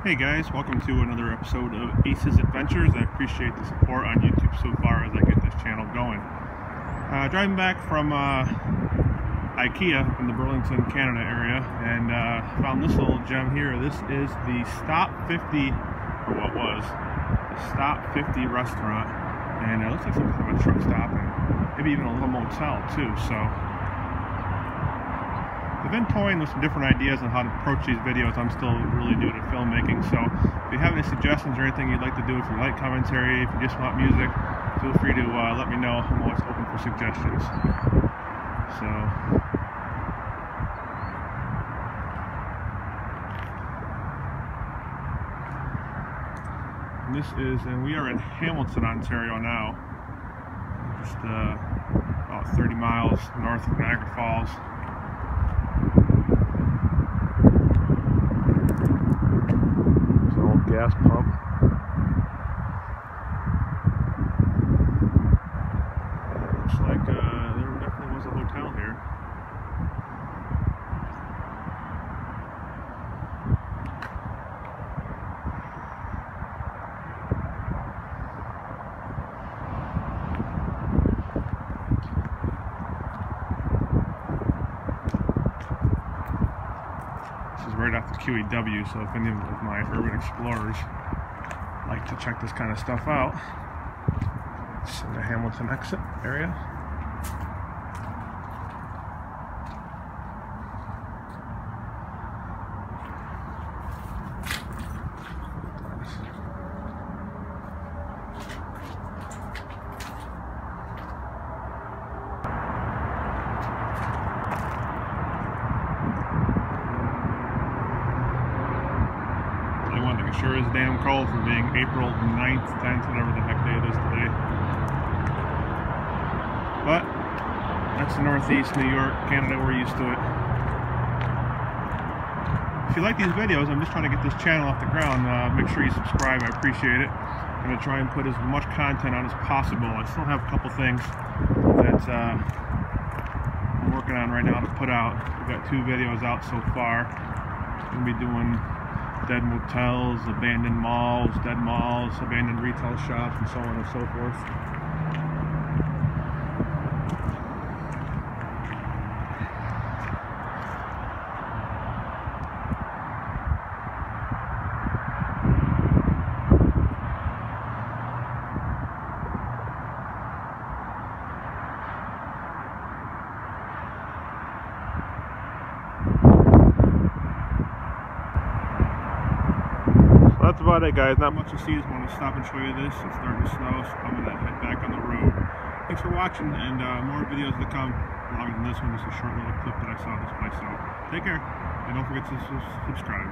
Hey guys, welcome to another episode of Ace's Adventures. I appreciate the support on YouTube so far as I get this channel going. Driving back from IKEA in the Burlington, Canada area, and found this little gem here. This is the Stop 50, or what was, the Stop 50 restaurant. And it looks like some kind of a truck stop and maybe even a little motel too. So I've been toying with some different ideas on how to approach these videos. I'm still really new to filmmaking, so if you have any suggestions or anything you'd like to do, if you like commentary, if you just want music, feel free to let me know. I'm always open for suggestions. So this is, and we are in Hamilton, Ontario now, just about 30 miles north of Niagara Falls. There's an old gas pump. And it looks like there definitely was a hotel here. Right off the QEW, so if any of my urban explorers like to check this kind of stuff out, it's in the Hamilton exit area. It sure is damn cold for being April 9th, 10th, whatever the heck day it is today. But that's the Northeast, New York, Canada, we're used to it. If you like these videos, I'm just trying to get this channel off the ground. Make sure you subscribe, I appreciate it. I'm going to try and put as much content out as possible. I still have a couple things that I'm working on right now to put out. We've got 2 videos out so far. I'm going to be doing dead motels, abandoned malls, abandoned retail shops, and so on and so forth. That's about it, guys. Not much to see. Just want to stop and show you this. It's starting to snow, so I'm going to head back on the road. Thanks for watching, and more videos to come. Longer than this one, just a short little clip that I saw this place. So take care, and don't forget to subscribe.